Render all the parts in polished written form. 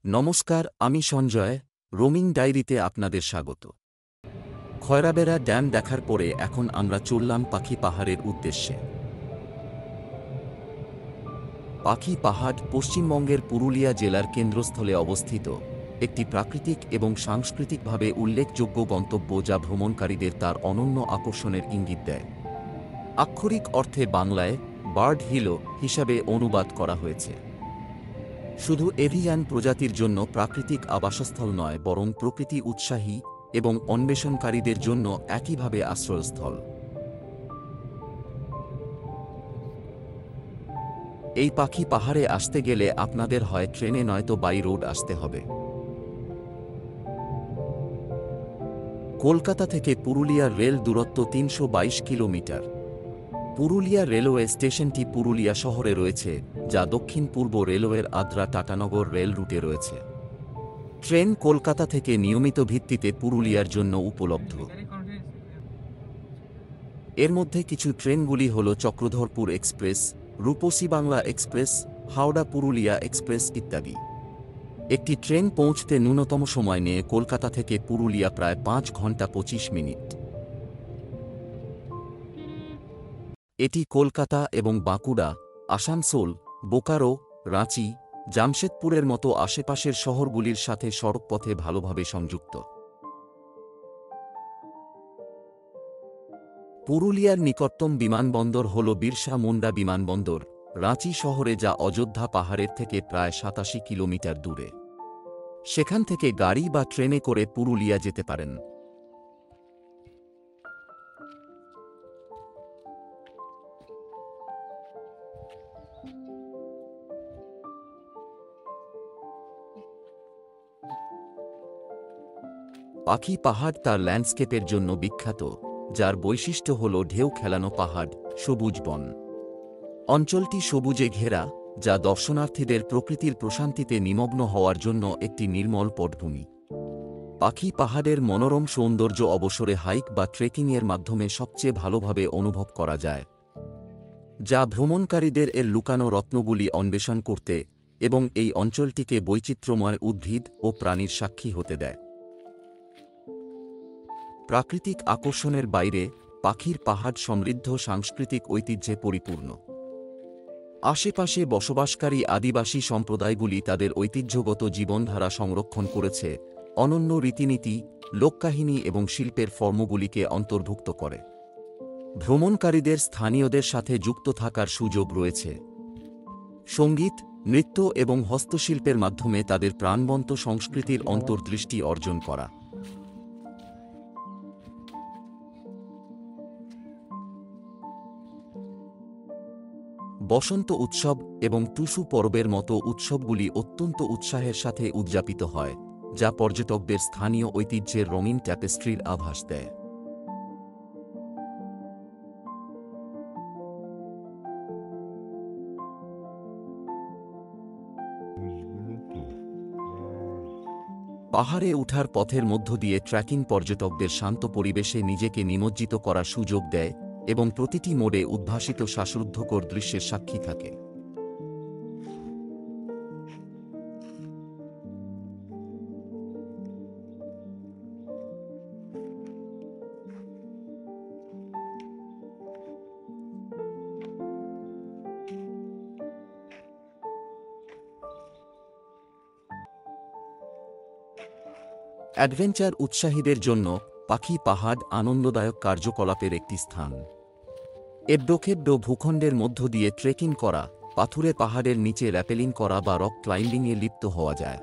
নমস্কার, আমি সঞ্জয়। রোমিং ডায়েরিতে আপনাদের স্বাগত। খয়রাবেড়া ড্যাম দেখার পরে এখন আমরা চললাম পাখি পাহাড়ের উদ্দেশ্যে। পাখি পাহাড় পশ্চিমবঙ্গের পুরুলিয়া জেলার কেন্দ্রস্থলে অবস্থিত একটি প্রাকৃতিক এবং সাংস্কৃতিকভাবে উল্লেখযোগ্য গন্তব্য, যা ভ্রমণকারীদের তার অনন্য আকর্ষণের ইঙ্গিত দেয়। আক্ষরিক অর্থে বাংলায় বার্ড হিলো হিসাবে অনুবাদ করা হয়েছে। শুধু এভিয়ান প্রজাতির জন্য প্রাকৃতিক আবাসস্থল নয়, বরং প্রকৃতি উৎসাহী এবং অন্বেষণকারীদের জন্য একইভাবে আশ্রয়স্থল। এই পাখি পাহাড়ে আসতে গেলে আপনাদের হয় ট্রেনে নয়তো বাই রোড আসতে হবে। কলকাতা থেকে পুরুলিয়ার রেল দূরত্ব ৩২২ কিলোমিটার। পুরুলিয়া রেলওয়ে স্টেশনটি পুরুলিয়া শহরে রয়েছে, যা দক্ষিণ পূর্ব রেলওয়ের আদ্রা টাটানগর রেল রুটে রয়েছে। ট্রেন কলকাতা থেকে নিয়মিত ভিত্তিতে পুরুলিয়ার জন্য উপলব্ধ। এর মধ্যে কিছু ট্রেনগুলি হল চক্রধরপুর এক্সপ্রেস, রূপসী বাংলা এক্সপ্রেস, হাওড়া পুরুলিয়া এক্সপ্রেস ইত্যাদি। একটি ট্রেন পৌঁছতে ন্যূনতম সময় নিয়ে কলকাতা থেকে পুরুলিয়া প্রায় ৫ ঘন্টা ২৫ মিনিট। এটি কলকাতা এবং বাঁকুড়া, আসানসোল, বোকারো, রাঁচি, জামশেদপুরের মতো আশেপাশের শহরগুলির সাথে সড়কপথে ভালোভাবে সংযুক্ত। পুরুলিয়ার নিকটতম বিমানবন্দর হল বিরসা মুন্ডা বিমানবন্দর, রাঁচি শহরে, যা অযোধ্যা পাহাড়ের থেকে প্রায় ৮৭ কিলোমিটার দূরে। সেখান থেকে গাড়ি বা ট্রেনে করে পুরুলিয়া যেতে পারেন। পাখি পাহাড় তার ল্যান্ডস্কেপের জন্য বিখ্যাত, যার বৈশিষ্ট্য হল ঢেউ খেলানো পাহাড়, সবুজ বন। অঞ্চলটি সবুজে ঘেরা, যা দর্শনার্থীদের প্রকৃতির প্রশান্তিতে নিমগ্ন হওয়ার জন্য একটি নির্মল পটভূমি। পাখি পাহাড়ের মনোরম সৌন্দর্য অবসরে হাইক বা ট্রেকিংয়ের মাধ্যমে সবচেয়ে ভালোভাবে অনুভব করা যায়, যা ভ্রমণকারীদের এর লুকানো রত্নগুলি অন্বেষণ করতে এবং এই অঞ্চলটিকে বৈচিত্র্যময় উদ্ভিদ ও প্রাণীর সাক্ষী হতে দেয়। প্রাকৃতিক আকর্ষণের বাইরে পাখির পাহাড় সমৃদ্ধ সাংস্কৃতিক ঐতিহ্যে পরিপূর্ণ। আশেপাশে বসবাসকারী আদিবাসী সম্প্রদায়গুলি তাদের ঐতিহ্যগত জীবনধারা সংরক্ষণ করেছে, অনন্য রীতিনীতি, লোককাহিনী এবং শিল্পের ফর্মগুলিকে অন্তর্ভুক্ত করে। ভ্রমণকারীদের স্থানীয়দের সাথে যুক্ত থাকার সুযোগ রয়েছে। সঙ্গীত, নৃত্য এবং হস্তশিল্পের মাধ্যমে তাদের প্রাণবন্ত সংস্কৃতির অন্তর্দৃষ্টি অর্জন করা। বসন্ত উৎসব এবং টুসু পর্বের মতো উৎসবগুলি অত্যন্ত উৎসাহের সাথে উদযাপিত হয়, যা পর্যটকদের স্থানীয় ঐতিহ্যের রঙিন ট্যাপেস্ট্রির আভাস দেয়। পাহাড়ে ওঠার পথের মধ্য দিয়ে ট্রেকিং পর্যটকদের শান্ত পরিবেশে নিজেকে নিমজ্জিত করার সুযোগ দেয় এবং প্রতিটি মোড়ে উদ্ভাসিত শ্বাসরুদ্ধকর দৃশ্যের সাক্ষী থাকে। অ্যাডভেঞ্চার উৎসাহীদের জন্য পাখি পাহাড় আনন্দদায়ক কার্যকলাপের একটি স্থান। এবডো ভূখণ্ডের মধ্য দিয়ে ট্রেকিং করা, পাথুরে পাহাড়ের নিচে র্যাপেলিং করা বা রক ক্লাইম্বিংয়ে লিপ্ত হওয়া যায়।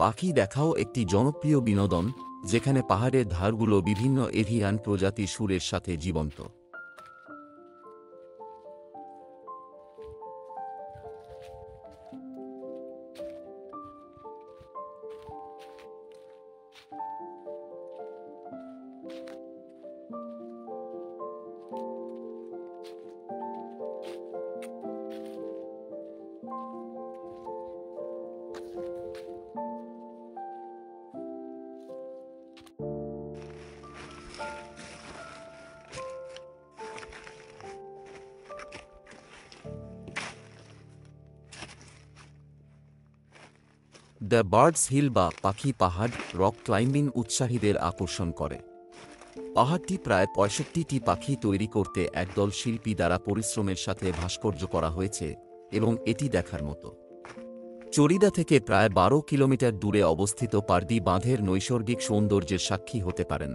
পাখি দেখাও একটি জনপ্রিয় বিনোদন, যেখানে পাহাড়ের ধারগুলো বিভিন্ন এভিয়ান প্রজাতির সুরের সাথে জীবন্ত। দ্য বার্ডস হিল বা পাখি পাহাড় রক ক্লাইম্বিং উৎসাহীদের আকর্ষণ করে। পাহাড়টি প্রায় ৬৫টি পাখি তৈরি করতে একদল শিল্পী দ্বারা পরিশ্রমের সাথে ভাস্কর্য করা হয়েছে এবং এটি দেখার মতো। চরিদা থেকে প্রায় ১২ কিলোমিটার দূরে অবস্থিত পারদি বাঁধের নৈসর্গিক সৌন্দর্যের সাক্ষী হতে পারেন।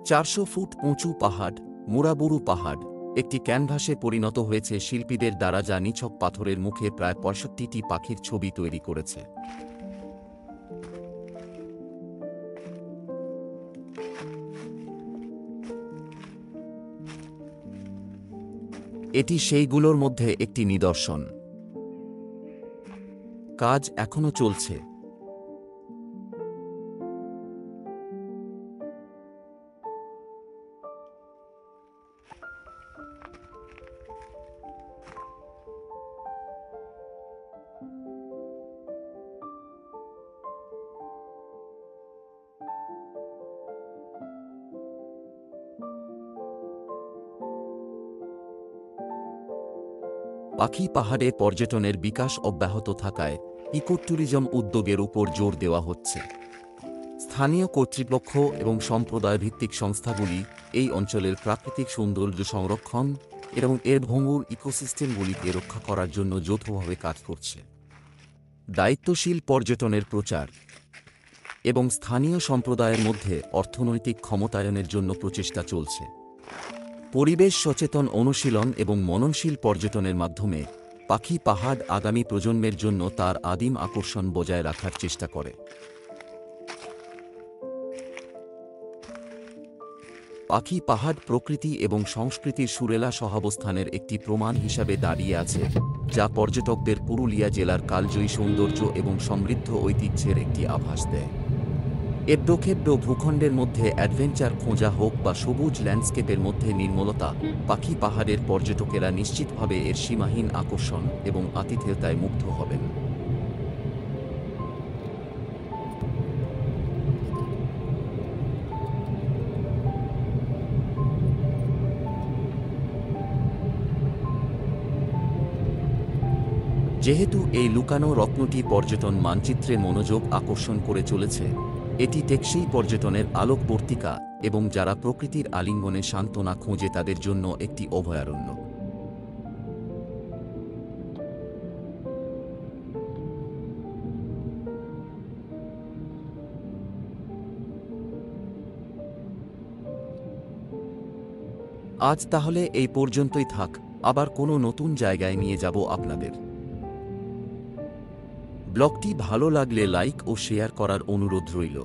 চারশো ফুট উঁচু পাহাড় মুরাবুরু পাহাড় একটি ক্যানভাসে পরিণত হয়েছে শিল্পীদের দ্বারা, যা নিছক পাথরের মুখে প্রায় ৬৫টি পাখির ছবি তৈরি করেছে। এটি সেইগুলোর মধ্যে একটি নিদর্শন। কাজ এখনো চলছে। পাখি পাহাড়ে পর্যটনের বিকাশ অব্যাহত থাকায় ইকোট্যুরিজম উদ্যোগের উপর জোর দেওয়া হচ্ছে। স্থানীয় কর্তৃপক্ষ এবং সম্প্রদায়ভিত্তিক সংস্থাগুলি এই অঞ্চলের প্রাকৃতিক সৌন্দর্য সংরক্ষণ এবং এর ভঙ্গুর ইকোসিস্টেমগুলিকে রক্ষা করার জন্য যৌথভাবে কাজ করছে। দায়িত্বশীল পর্যটনের প্রচার এবং স্থানীয় সম্প্রদায়ের মধ্যে অর্থনৈতিক ক্ষমতায়নের জন্য প্রচেষ্টা চলছে। পরিবেশ সচেতন অনুশীলন এবং মননশীল পর্যটনের মাধ্যমে পাখি পাহাড় আগামী প্রজন্মের জন্য তার আদিম আকর্ষণ বজায় রাখার চেষ্টা করে। পাখি পাহাড় প্রকৃতি এবং সংস্কৃতির সুরেলা সহাবস্থানের একটি প্রমাণ হিসাবে দাঁড়িয়ে আছে, যা পর্যটকদের পুরুলিয়া জেলার কালজয়ী সৌন্দর্য এবং সমৃদ্ধ ঐতিহ্যের একটি আভাস দেয়। এবড়োখেবড়ো ভূখণ্ডের মধ্যে অ্যাডভেঞ্চার খোঁজা হোক বা সবুজ ল্যান্ডস্কেপের মধ্যে নির্মলতা, পাখি পাহাড়ের পর্যটকেরা নিশ্চিতভাবে এর সীমাহীন আকর্ষণ এবং আতিথেয়তায় মুগ্ধ হবেন। যেহেতু এই লুকানো রত্নটি পর্যটন মানচিত্রে মনোযোগ আকর্ষণ করে চলেছে, এটি টেকসই পর্যটনের আলোকবর্তিকা এবং যারা প্রকৃতির আলিঙ্গনে সান্ত্বনা খোঁজে তাদের জন্য একটি অভয়ারণ্য। আজ তাহলে এই পর্যন্তই থাক, আবার কোনো নতুন জায়গায় নিয়ে যাব আপনাদের। ব্লগটি ভালো লাগলে লাইক ও শেয়ার করার অনুরোধ রইল।